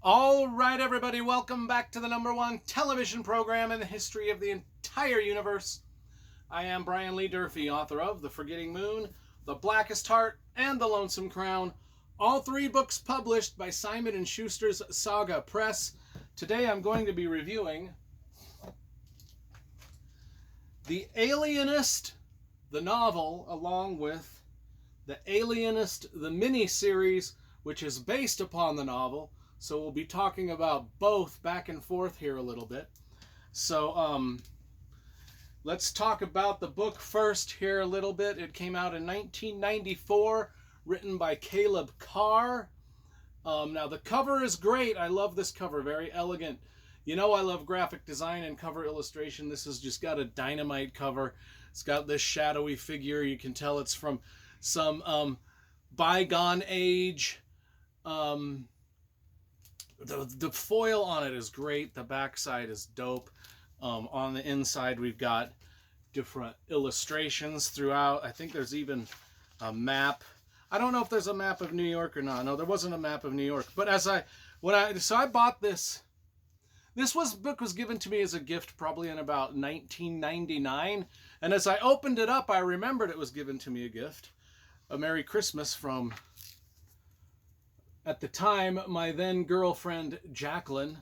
All right, everybody, welcome back to the #1 television program in the history of the entire universe. I am Brian Lee Durfee, author of The Forgetting Moon, The Blackest Heart, and The Lonesome Crown, all three books published by Simon & Schuster's Saga Press. Today I'm going to be reviewing The Alienist, the novel, along with The Alienist, the mini-series, which is based upon the novel. So we'll be talking about both back and forth here a little bit. So let's talk about the book first here a little bit. It came out in 1994, written by Caleb Carr. Now the cover is great. I love this cover, very elegant. You know I love graphic design and cover illustration. This has just got a dynamite cover. It's got this shadowy figure. You can tell it's from some bygone age. The foil on it is great. The backside is dope. On the inside, we've got different illustrations throughout. I think there's even a map. I don't know if there's a map of New York or not. No, there wasn't a map of New York. But I bought this. This book was given to me as a gift probably in about 1999. And as I opened it up, I remembered it was given to me a gift. A Merry Christmas from, at the time, my then girlfriend Jacqueline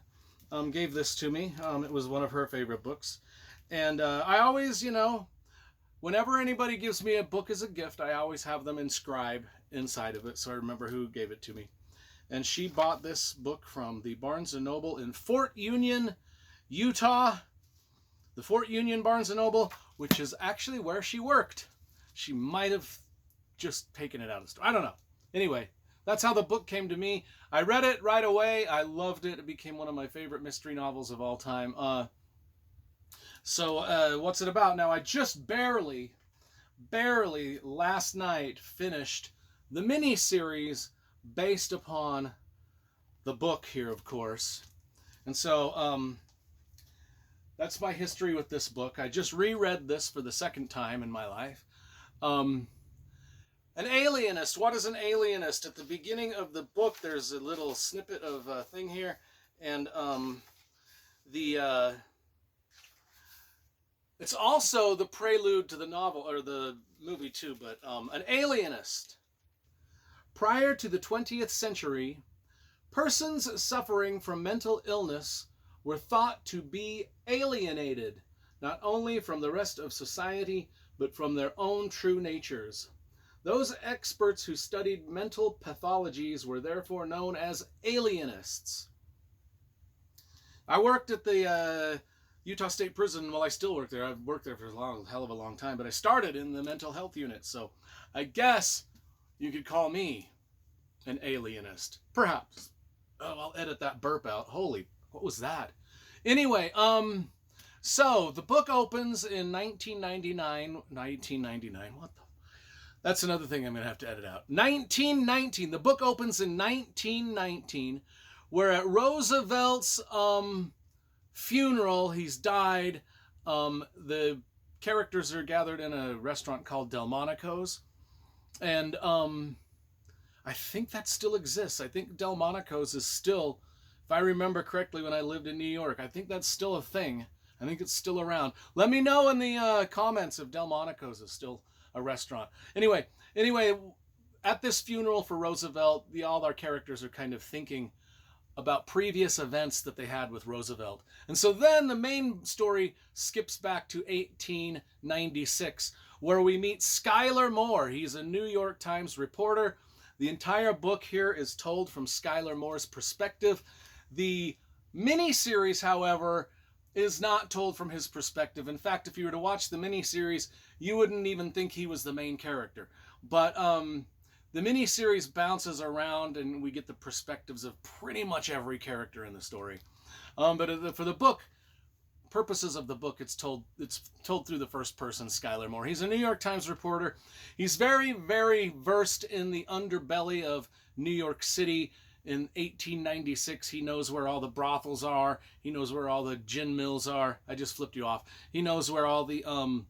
gave this to me. It was one of her favorite books. And I always, whenever anybody gives me a book as a gift, I always have them inscribe inside of it so I remember who gave it to me. And she bought this book from the Barnes & Noble in Fort Union, Utah. The Fort Union Barnes & Noble, which is actually where she worked. She might have just taken it out of the store. I don't know. Anyway, that's how the book came to me. I read it right away. I loved it. It became one of my favorite mystery novels of all time. So what's it about? Now, I just barely last night finished the mini-series based upon the book here, of course. And so that's my history with this book. I just reread this for the second time in my life. An alienist. What is an alienist? At the beginning of the book, there's a little snippet of a thing here, and it's also the prelude to the novel, or the movie too, but an alienist. Prior to the 20th century, persons suffering from mental illness were thought to be alienated, not only from the rest of society, but from their own true natures. Those experts who studied mental pathologies were therefore known as alienists. I worked at the Utah State Prison. Well, I still work there. I've worked there for a hell of a long time, but I started in the mental health unit, so I guess you could call me an alienist. Perhaps. Oh, I'll edit that burp out. Holy, what was that? Anyway, so the book opens in 1999. What the? That's another thing I'm going to have to edit out. 1919. The book opens in 1919, where at Roosevelt's funeral, he's died. The characters are gathered in a restaurant called Delmonico's. And I think that still exists. I think Delmonico's is still, if I remember correctly when I lived in New York, I think that's still a thing. I think it's still around. Let me know in the comments if Delmonico's is still a restaurant. Anyway, at this funeral for Roosevelt, all our characters are kind of thinking about previous events that they had with Roosevelt. And so then the main story skips back to 1896, where we meet Schuyler Moore. He's a New York Times reporter. The entire book here is told from Schuyler Moore's perspective. The mini-series, however, is not told from his perspective. In fact, if you were to watch the miniseries, you wouldn't even think he was the main character. But the miniseries bounces around, and we get the perspectives of pretty much every character in the story. But for the book purposes of the book, it's told through the first person, Schuyler Moore. He's a New York Times reporter. He's very, very versed in the underbelly of New York City. In 1896, he knows where all the brothels are. He knows where all the gin mills are. I just flipped you off. He knows where all the all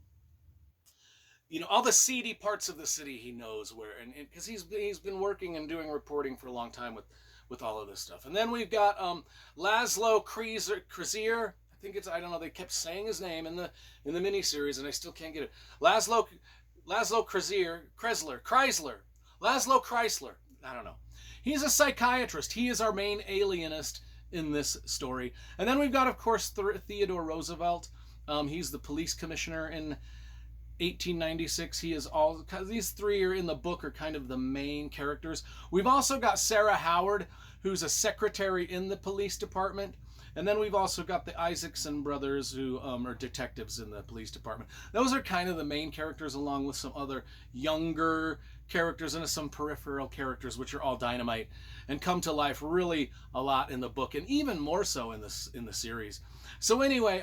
the seedy parts of the city. He knows where, and because he's been working and doing reporting for a long time with with all of this stuff. And then we've got Laszlo Krieger. I think it's, I don't know, they kept saying his name in the miniseries and I still can't get it. Laszlo Chrysler. Laszlo Chrysler. I don't know. He's a psychiatrist. He is our main alienist in this story. And then we've got, of course, Theodore Roosevelt. He's the police commissioner in 1896. He is all, these three are in the book are kind of the main characters. We've also got Sarah Howard, who's a secretary in the police department. And then we've also got the Isaacson brothers, who are detectives in the police department. Those are kind of the main characters, along with some other younger characters and some peripheral characters, which are all dynamite and come to life really a lot in the book, and even more so in the series. So anyway,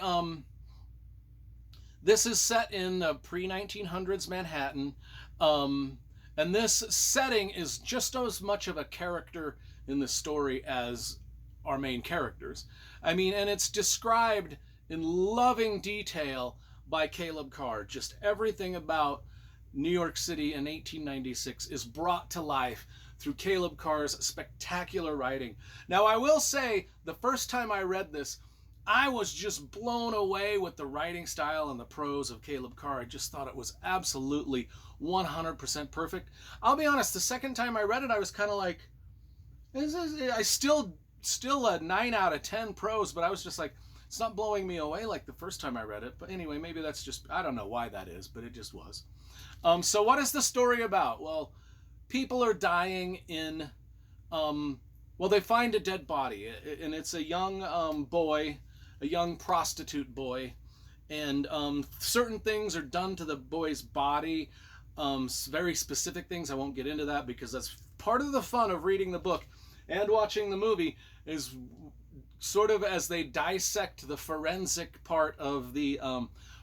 this is set in pre-1900s Manhattan, and this setting is just as much of a character in the story as our main characters. I mean, and it's described in loving detail by Caleb Carr. Just everything about New York City in 1896 is brought to life through Caleb Carr's spectacular writing. Now, I will say, the first time I read this, I was just blown away with the writing style and the prose of Caleb Carr. I just thought it was absolutely 100% perfect. I'll be honest, the second time I read it, I was kind of like, I still a 9 out of 10 prose, but I was just like, it's not blowing me away like the first time I read it. But anyway, maybe that's just, I don't know why that is, but it just was. So what is the story about? Well, people are dying in, well, they find a dead body, and it's a young boy, a young prostitute boy, and certain things are done to the boy's body, very specific things. I won't get into that because that's part of the fun of reading the book and watching the movie, is sort of as they dissect the forensic part of the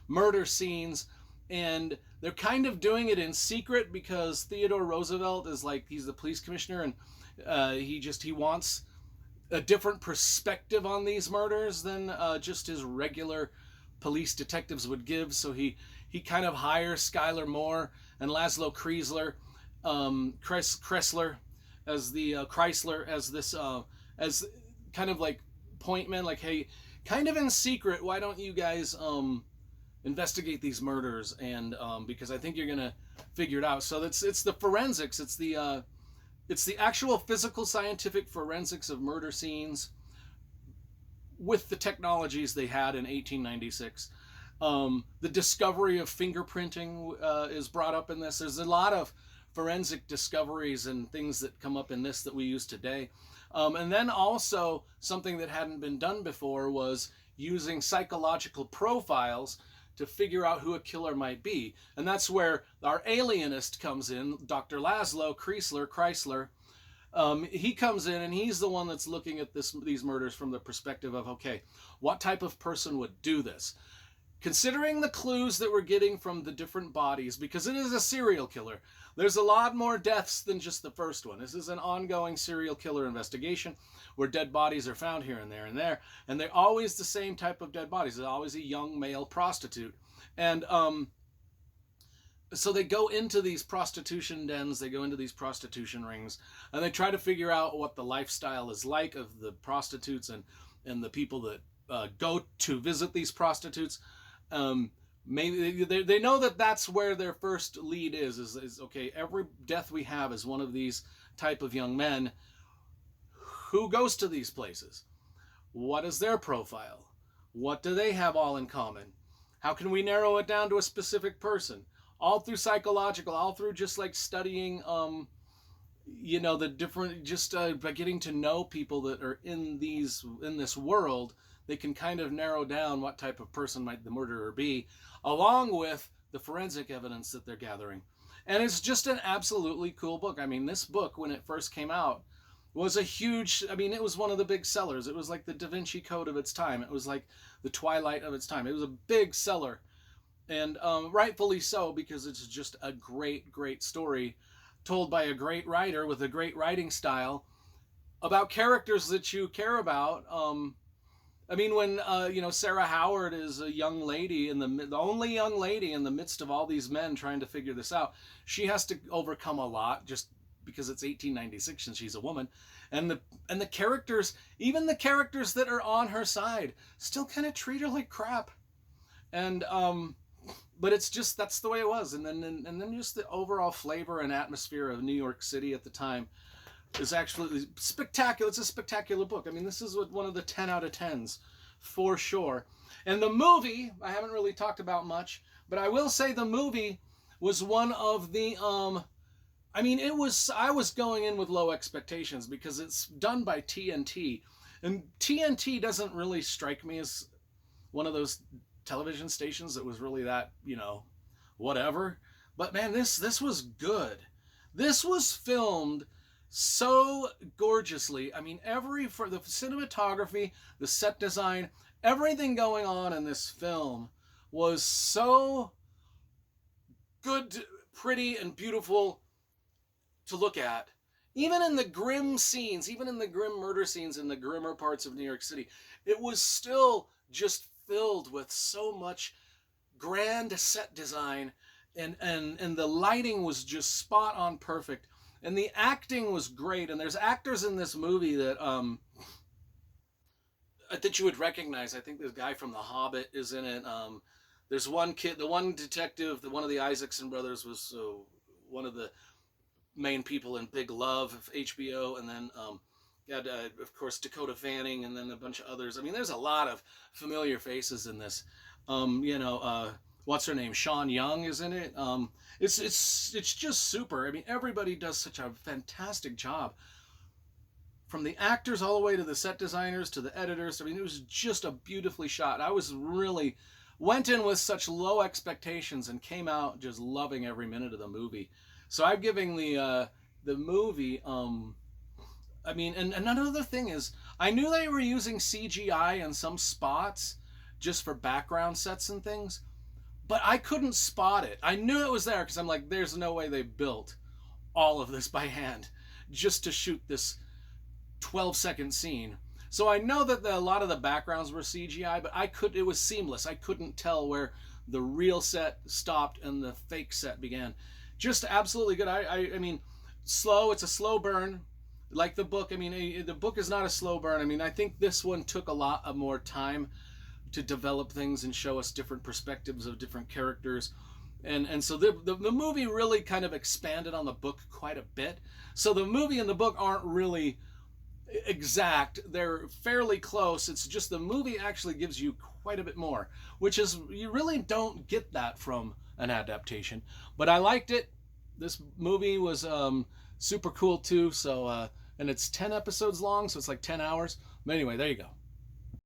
murder scenes, and they're kind of doing it in secret because Theodore Roosevelt is like, he's the police commissioner, and he wants a different perspective on these murders than just his regular police detectives would give. So he kind of hires Skylar Moore and Laszlo Chrysler as the Chrysler as this as kind of like point man, like, hey, kind of in secret, why don't you guys investigate these murders, and because I think you're gonna figure it out. So it's the forensics, it's the actual physical scientific forensics of murder scenes with the technologies they had in 1896. The discovery of fingerprinting is brought up in this. There's a lot of forensic discoveries and things that come up in this that we use today. And then also something that hadn't been done before was using psychological profiles to figure out who a killer might be. And that's where our alienist comes in, Dr. Laszlo Chrysler. He comes in and he's the one that's looking at these murders from the perspective of, okay, what type of person would do this? Considering the clues that we're getting from the different bodies, because it is a serial killer, there's a lot more deaths than just the first one. This is an ongoing serial killer investigation where dead bodies are found here and there, and they're always the same type of dead bodies. They're always a young male prostitute. And so they go into these prostitution dens, they go into these prostitution rings, and they try to figure out what the lifestyle is like of the prostitutes and the people that go to visit these prostitutes. Maybe they know that that's where their first lead is okay, every death we have is one of these type of young men. Who goes to these places? What is their profile? What do they have all in common? How can we narrow it down to a specific person? All through psychological, all through just like studying, the different, just by getting to know people that are in this world, they can kind of narrow down what type of person might the murderer be, along with the forensic evidence that they're gathering. And it's just an absolutely cool book. I mean, this book, when it first came out, was it was one of the big sellers. It was like the Da Vinci Code of its time. It was like the Twilight of its time. It was a big seller. And rightfully so, because it's just a great, great story told by a great writer with a great writing style about characters that you care about. When Sarah Howard is a young lady, the only young lady in the midst of all these men trying to figure this out, she has to overcome a lot, just because it's 1896 and she's a woman, and the characters, even the characters that are on her side, still kind of treat her like crap, and but it's just that's the way it was, and then just the overall flavor and atmosphere of New York City at the time is actually spectacular. It's a spectacular book. I mean, this is one of the 10 out of 10s for sure. And the movie, I haven't really talked about much, but I will say the movie was one of the I mean, I was going in with low expectations because it's done by TNT, and TNT doesn't really strike me as one of those television stations that was really that, whatever. But man, this was good. This was filmed so gorgeously. I mean, for the cinematography, the set design, everything going on in this film was so good, pretty, and beautiful to look at. Even in the grim scenes, even in the grim murder scenes in the grimmer parts of New York City, it was still just filled with so much grand set design, and the lighting was just spot on perfect, and the acting was great. And there's actors in this movie that you would recognize. I think this guy from The Hobbit is in it. There's one kid, the one detective, one of the Isaacson brothers was one of the main people in Big Love of HBO, and then you had, of course, Dakota Fanning, and then a bunch of others. I mean, there's a lot of familiar faces in this. What's her name? Sean Young is in it. It's just super. I mean, everybody does such a fantastic job. From the actors all the way to the set designers to the editors. I mean, it was just a beautifully shot. I was really went in with such low expectations and came out just loving every minute of the movie. So I'm giving the movie. I mean, and another thing is, I knew they were using CGI in some spots just for background sets and things, but I couldn't spot it. I knew it was there because I'm like, there's no way they built all of this by hand just to shoot this 12-second scene. So I know that a lot of the backgrounds were CGI, but it was seamless. I couldn't tell where the real set stopped and the fake set began. Just absolutely good. I mean, slow. It's a slow burn, like the book. I mean, the book is not a slow burn. I mean, I think this one took a lot of more time to develop things and show us different perspectives of different characters. And so the movie really kind of expanded on the book quite a bit. So the movie and the book aren't really exact. They're fairly close. It's just the movie actually gives you quite a bit more, which is, you really don't get that from an adaptation. But I liked it. This movie was super cool too. So and it's 10 episodes long, so it's like 10 hours. But anyway, there you go.